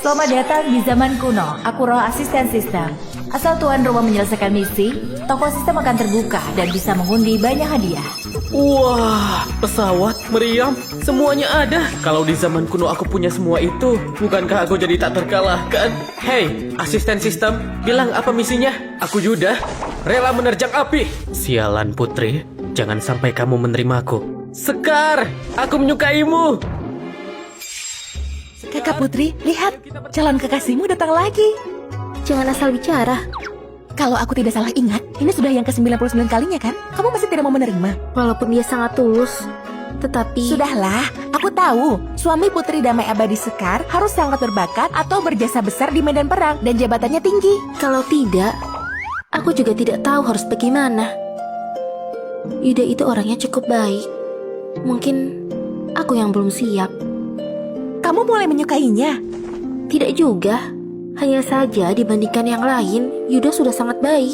Selamat datang di zaman kuno. Aku roh asisten sistem. Asal tuan rumah menyelesaikan misi, toko sistem akan terbuka dan bisa mengundi banyak hadiah. Wah, pesawat, meriam, semuanya ada. Kalau di zaman kuno aku punya semua itu, bukankah aku jadi tak terkalahkan? Hei, asisten sistem, bilang apa misinya? Aku Yuda, rela menerjang api. Sialan Putri, jangan sampai kamu menerimaku. Sekar, aku menyukaimu. Kakak Putri, lihat, calon kekasihmu datang lagi. Jangan asal bicara. Kalau aku tidak salah ingat, ini sudah yang ke-99 kalinya kan? Kamu masih tidak mau menerima? Walaupun dia sangat tulus, tetapi... Sudahlah, aku tahu. Suami Putri Damai Abadi Sekar harus sangat berbakat atau berjasa besar di medan perang dan jabatannya tinggi. Kalau tidak, aku juga tidak tahu harus bagaimana. Yuda itu orangnya cukup baik. Mungkin aku yang belum siap. Kamu mulai menyukainya? Tidak juga. Hanya saja dibandingkan yang lain, Yuda sudah sangat baik.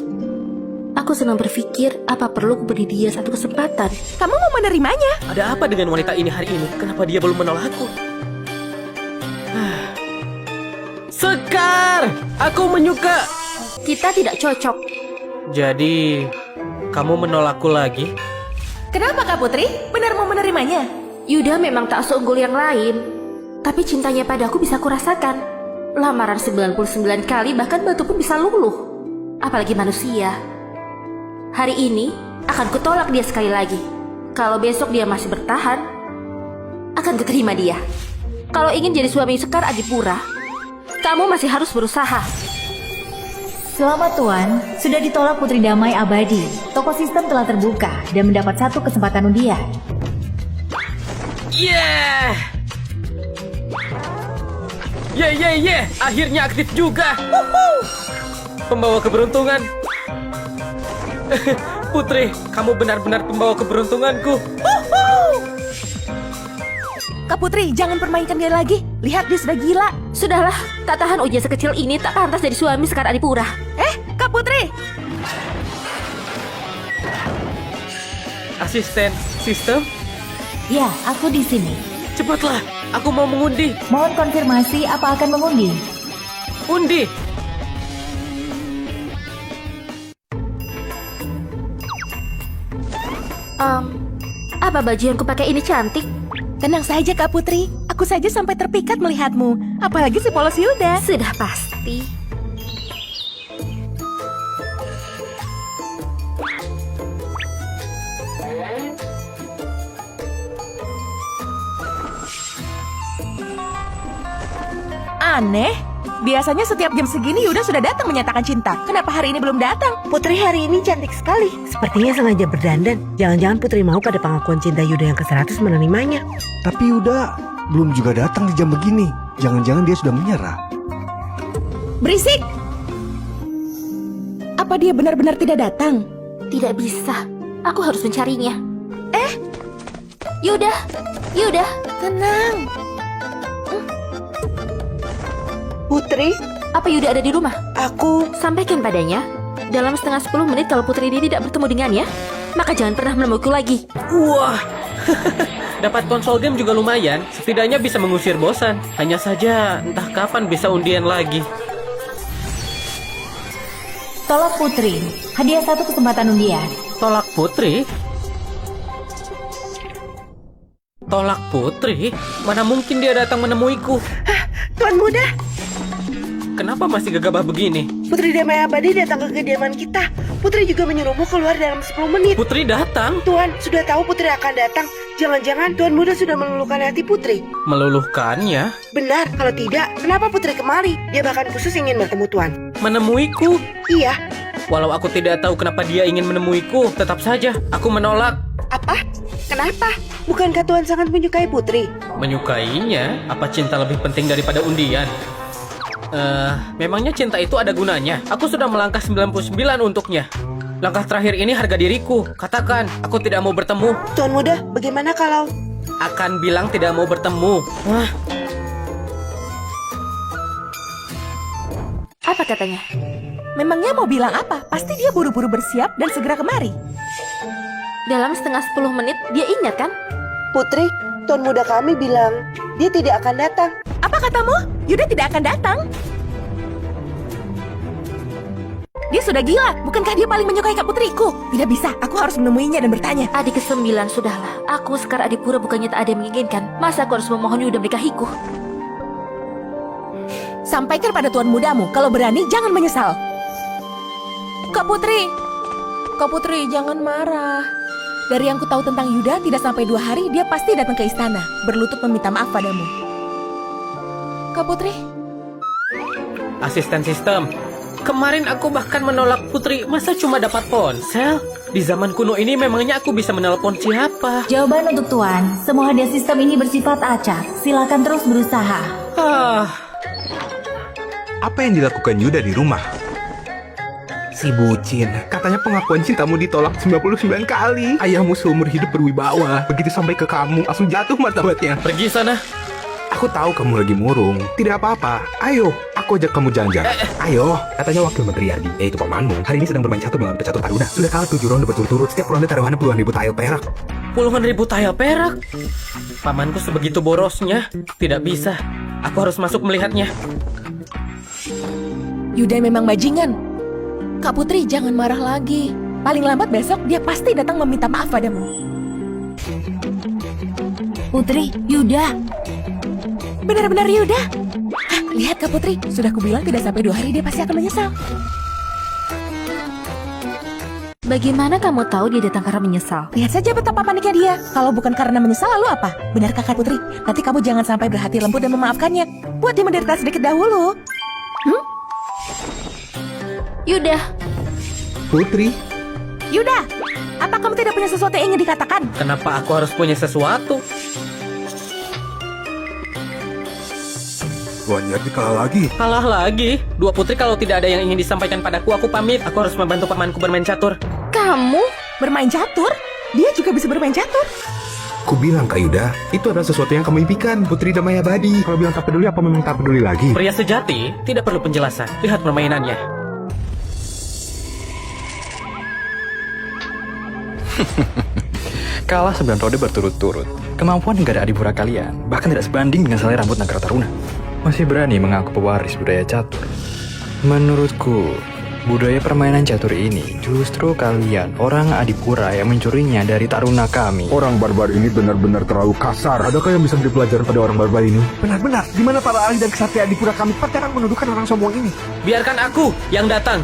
Aku senang berpikir apa perlu beri dia satu kesempatan. Kamu mau menerimanya? Ada apa dengan wanita ini hari ini? Kenapa dia belum menolakku? Sekar, aku menyuka. Kita tidak cocok. Jadi, kamu menolakku lagi? Kenapa Kak Putri? Benar mau menerimanya? Yuda memang tak seunggul yang lain, tapi cintanya padaku bisa kurasakan. Lamaran 99 kali bahkan batu pun bisa luluh. Apalagi manusia. Hari ini akan kutolak dia sekali lagi. Kalau besok dia masih bertahan, akan kuterima dia. Kalau ingin jadi suami Sekar Adipura, kamu masih harus berusaha. Selamat tuan, sudah ditolak Putri Damai Abadi. Toko sistem telah terbuka dan mendapat satu kesempatan undian. Yeah! Akhirnya aktif juga. Pembawa keberuntungan. Putri, kamu benar-benar pembawa keberuntunganku. Kak Putri, jangan permainkan dia lagi. Lihat, dia sudah gila. Sudahlah, tak tahan ujian sekecil ini tak pantas jadi suami Sekar Adipura. Kak Putri! Asisten sistem, Ya, aku di sini. cepatlah. Aku mau mengundi. Mohon konfirmasi apa akan mengundi. Undi. Apa baju yang kupakai ini cantik? Tenang saja Kak Putri. Aku saja sampai terpikat melihatmu. Apalagi si polos Yuda. Sudah pasti. Aneh. Biasanya setiap jam segini Yuda sudah datang menyatakan cinta. Kenapa hari ini belum datang? Putri hari ini cantik sekali. Sepertinya sengaja berdandan. Jangan-jangan Putri mau pada pengakuan cinta Yuda yang ke-100 menerimanya. Tapi Yuda belum juga datang di jam begini. Jangan-jangan dia sudah menyerah. Berisik! Apa dia benar-benar tidak datang? Tidak bisa. Aku harus mencarinya. Yuda, Yuda. Tenang. Putri, Apa Yuda ada di rumah? aku... Sampaikan padanya. Dalam setengah 10 menit kalau Putri ini tidak bertemu dengannya, maka jangan pernah menemuiku lagi. Wah. Dapat konsol game juga lumayan. Setidaknya bisa mengusir bosan. Hanya saja entah kapan bisa undian lagi. Tolak Putri. Hadiah satu kesempatan undian. Tolak Putri? Tolak Putri? Mana mungkin dia datang menemuiku? Tuan Muda, Kenapa masih gegabah begini? Putri Damai Abadi datang ke kediaman kita. Putri juga menyuruhmu keluar dalam 10 menit. Putri datang? Tuan, sudah tahu Putri akan datang. Jangan-jangan Tuan Muda sudah meluluhkan hati Putri. Meluluhkannya? Benar, kalau tidak, kenapa Putri kemari? Dia bahkan khusus ingin bertemu Tuan. Menemuiku? Iya, Walau aku tidak tahu kenapa dia ingin menemuiku, tetap saja aku menolak. apa? Kenapa? Bukankah Tuan sangat menyukai Putri? Menyukainya? Apa cinta lebih penting daripada undian? Memangnya cinta itu ada gunanya? Aku sudah melangkah 99 untuknya. Langkah terakhir ini harga diriku. Katakan, aku tidak mau bertemu. Tuan Muda, bagaimana kalau... Akan bilang tidak mau bertemu. Wah, Apa katanya? Memangnya mau bilang apa? Pasti dia buru-buru bersiap dan segera kemari. Dalam setengah 10 menit dia ingat kan? Putri, Tuan Muda kami bilang dia tidak akan datang. Apa katamu? Yuda tidak akan datang. Dia sudah gila. Bukankah dia paling menyukai Kak Putriku? Tidak bisa. Aku harus menemuinya dan bertanya. Adik ke-9 sudahlah. Aku Sekar Adipura bukannya tak ada yang menginginkan. Masa aku harus memohon Yuda menikahiku? Sampaikan pada tuan mudamu. Kalau berani, jangan menyesal. Kak Putri. Kak Putri, jangan marah. Dari yang ku tahu tentang Yuda, tidak sampai 2 hari dia pasti datang ke istana, berlutut meminta maaf padamu. Kak Putri? Asisten sistem. Kemarin aku bahkan menolak Putri, masa cuma dapat ponsel? Di zaman kuno ini memangnya aku bisa menelpon siapa? Jawaban untuk Tuan, semua hadiah sistem ini bersifat acak. Silakan terus berusaha. Apa yang dilakukan Yuda di rumah? Si bucin, katanya pengakuan cintamu ditolak 99 kali. Ayahmu seumur hidup berwibawa. Begitu sampai ke kamu, langsung jatuh martabatnya. Pergi sana. Aku tahu kamu lagi murung. Tidak apa-apa. Ayo, aku ajak kamu jalan-jalan. Ayo, katanya wakil menteri Ardi, yaitu pamanmu, hari ini sedang bermain catur dengan pecatur Taruna. Sudah kalah 7 ronde berturut-turut. Setiap ronde taruhannya puluhan ribu tael perak. Puluhan ribu tael perak? Pamanku sebegitu borosnya. Tidak bisa. Aku harus masuk melihatnya. Yuda memang bajingan. Kak Putri, jangan marah lagi. Paling lambat besok dia pasti datang meminta maaf padamu. Putri, Yuda. Benar-benar Yuda? Hah, lihat Kak Putri, sudah kubilang tidak sampai 2 hari dia pasti akan menyesal. Bagaimana kamu tahu dia datang karena menyesal? Lihat saja betapa paniknya dia. Kalau bukan karena menyesal lalu apa? Benarkah Kak Putri? Nanti kamu jangan sampai berhati lembut dan memaafkannya. Buat dia menderita sedikit dahulu. Yuda, Putri, Yuda, apa kamu tidak punya sesuatu yang ingin dikatakan? Kenapa aku harus punya sesuatu? Tuan Yardi kalah lagi. Kalah lagi? Dua putri kalau tidak ada yang ingin disampaikan padaku, aku pamit. Aku harus membantu pamanku bermain catur. Kamu bermain catur? Dia juga bisa bermain catur. Ku bilang Kak Yuda, itu adalah sesuatu yang kamu impikan, Putri Damai Abadi. Kalau bilang tak peduli, apa memang tak peduli lagi? Pria sejati tidak perlu penjelasan. Lihat permainannya. Kalah 9 ronde berturut-turut. Kemampuan negara adipura kalian bahkan tidak sebanding dengan selai rambut Nagara Taruna. Masih berani mengaku pewaris budaya catur. Menurutku, budaya permainan catur ini justru kalian orang adipura yang mencurinya dari Taruna kami. Orang barbar ini benar-benar terlalu kasar. Adakah yang bisa beri pelajaran pada orang barbar ini? Benar-benar, di mana para ahli dan kesatria Adipura kami? Jangan menuduhkan orang sombong ini. Biarkan aku yang datang.